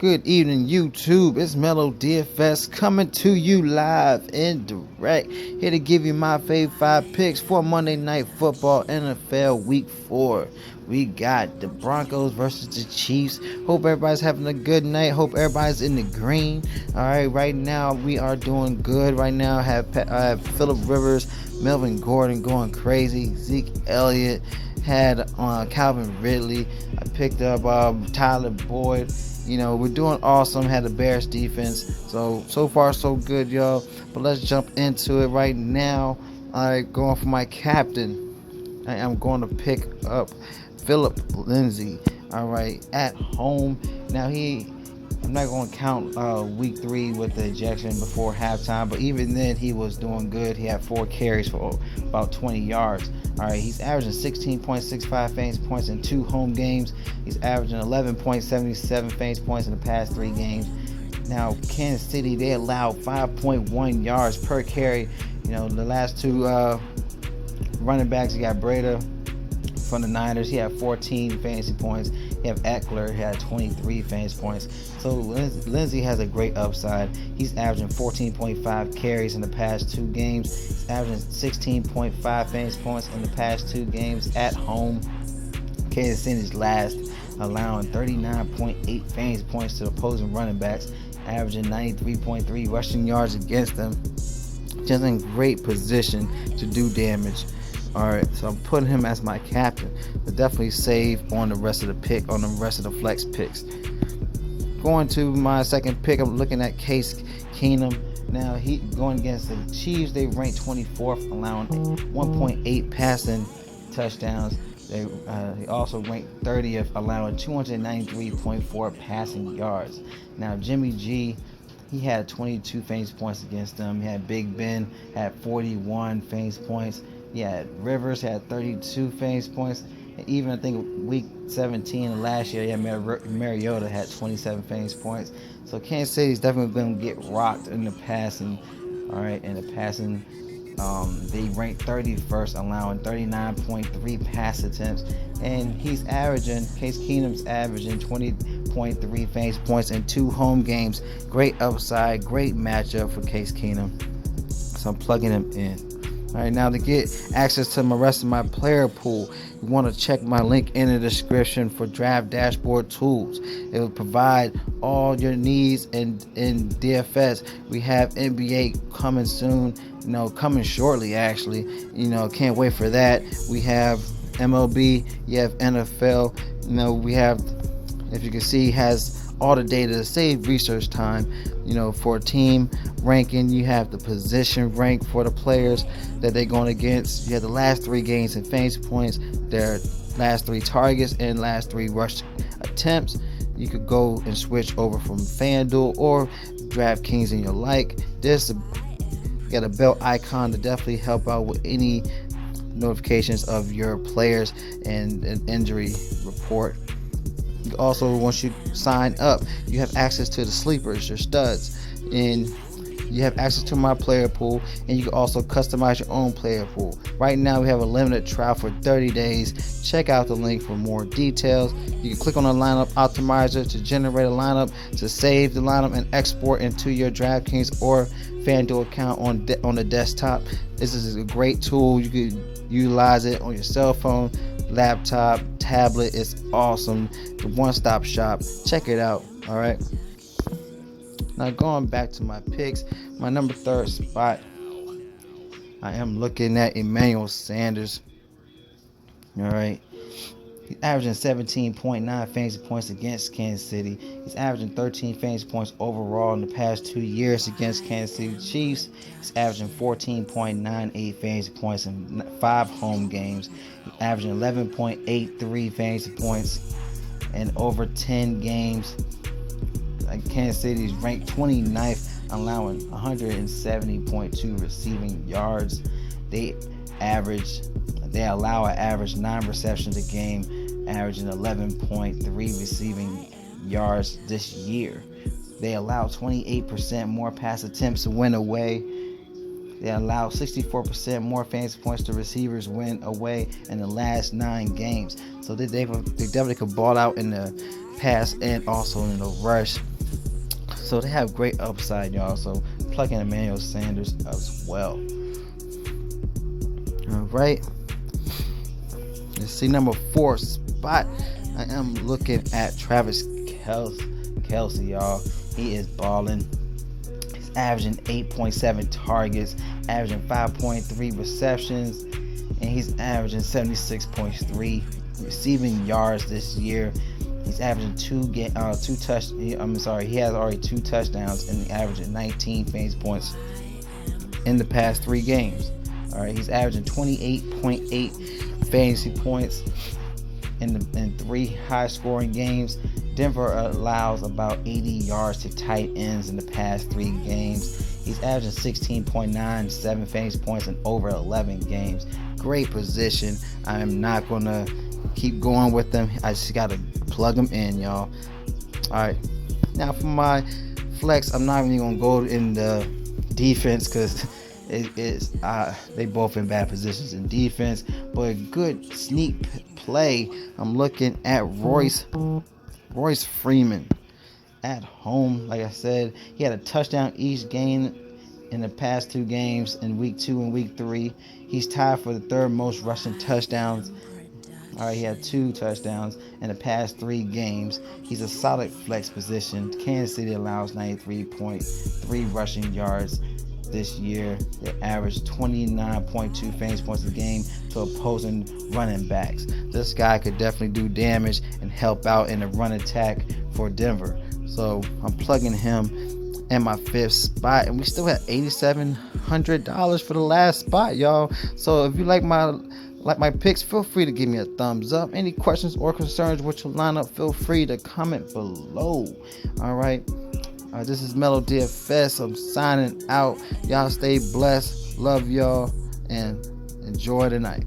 Good evening, YouTube. It's Mellow DFS coming to you live and direct. Here to give you my favorite 5 picks for Monday Night Football NFL Week 4. We got the Broncos versus the Chiefs. Hope everybody's having a good night. Hope everybody's in the green. All right, right now we are doing good. Right now I have Phillip Rivers, Melvin Gordon going crazy, Zeke Elliott, had Calvin Ridley. I picked up Tyler Boyd. You know, we're doing awesome. Had the Bears defense. So far so good, y'all. But let's jump into it right now. Alright, going for my captain. I am going to pick up Phillip Lindsay. Alright, at home. Now I'm not going to count week 3 with the ejection before halftime, but even then he was doing good. He had 4 carries for about 20 yards. All right, he's averaging 16.65 fantasy points in 2 home games. He's averaging 11.77 fantasy points in the past 3 games. Now, Kansas City, they allowed 5.1 yards per carry. You know, the last 2 running backs, you got Breda from the Niners. He had 14 fantasy points. You have Eckler, he had 23 fantasy points. So Lindsay has a great upside. He's averaging 14.5 carries in the past 2 games. He's averaging 16.5 fantasy points in the past 2 games at home. Kansas City's last, allowing 39.8 fantasy points to opposing running backs, averaging 93.3 rushing yards against them. Just in great position to do damage. Alright, so I'm putting him as my captain, but definitely save on the rest of the flex picks. Going to my second pick, I'm looking at Case Keenum. Now he going against the Chiefs. They ranked 24th, allowing 1.8 passing touchdowns. He also ranked 30th, allowing 293.4 passing yards. Now Jimmy G, he had 22 fantasy points against them. He had Big Ben had 41 fantasy points. Yeah, Rivers had 32 fantasy points. And even I think week 17 of last year, Mariota had 27 fantasy points. So Kansas City's definitely going to get rocked in the passing. All right, in the passing, they ranked 31st, allowing 39.3 pass attempts. And Case Keenum's averaging 20.3 fantasy points in 2 home games. Great upside, great matchup for Case Keenum. So I'm plugging him in. Alright, now to get access to the rest of my player pool, you want to check my link in the description for Draft Dashboard Tools. It will provide all your needs in DFS. We have NBA coming soon, coming shortly actually. Can't wait for that. We have MLB, you have NFL, we have, if you can see, has all the data to save research time. For a team ranking, you have the position rank for the players that they're going against. You have the last 3 games in fantasy points, their last 3 targets, and last 3 rush attempts. You could go and switch over from Fanduel or DraftKings and your like. You got a bell icon to definitely help out with any notifications of your players and an injury report. Also, once you sign up, you have access to the sleepers, your studs, and you have access to my player pool, and you can also customize your own player pool. Right now we have a limited trial for 30 days. Check out the link for more details. You can click on the lineup optimizer to generate a lineup, to save the lineup and export into your DraftKings or FanDuel account on the desktop. This is a great tool. You can utilize it on your cell phone, laptop, tablet. It's awesome. The one-stop shop. Check it out. All right. Now going back to my picks, my number 3rd spot, I am looking at Emmanuel Sanders. All right. He's averaging 17.9 fantasy points against Kansas City. He's averaging 13 fantasy points overall in the past 2 years against Kansas City Chiefs. He's averaging 14.98 fantasy points in 5 home games. He's averaging 11.83 fantasy points in over 10 games. Kansas City is ranked 29th, allowing 170.2 receiving yards. They allow an average 9 receptions a game, averaging 11.3 receiving yards this year. They allow 28% more pass attempts to win away. They allow 64% more fantasy points to receivers win away in the last 9 games. So they definitely could ball out in the pass and also in the rush. So they have great upside, y'all. So plug in Emmanuel Sanders as well. All right. Let's see, number 4 spot. I am looking at Travis Kelce, y'all. He is balling. He's averaging 8.7 targets, averaging 5.3 receptions, and he's averaging 76.3 receiving yards this year. He's averaging he has already 2 touchdowns and averaging 19 fantasy points in the past 3 games. All right, he's averaging 28.8 fantasy points in 3 high-scoring games. Denver allows about 80 yards to tight ends in the past 3 games. He's averaging 16.97 fantasy points in over 11 games. Great position. I am not going to keep going with them. I just got to plug them in, y'all. All right. Now for my flex, I'm not even going to go in the defense because they both in bad positions in defense, but a good sneak play. I'm looking at Royce Freeman at home. Like I said, he had a touchdown each game in the past 2 games in week 2 and week 3. He's tied for the 3rd most rushing touchdowns. All right, he had 2 touchdowns in the past 3 games. He's a solid flex position. Kansas City allows 93.3 rushing yards this year. They average 29.2 fantasy points a game to opposing running backs. This guy could definitely do damage and help out in the run attack for Denver. So I'm plugging him in my 5th spot, and we still have $8,700 for the last spot, y'all. So if you like my picks, feel free to give me a thumbs up. Any questions or concerns with your lineup, feel free to comment below. All right. This is Mellow DFS. I'm signing out. Y'all stay blessed. Love y'all and enjoy the night.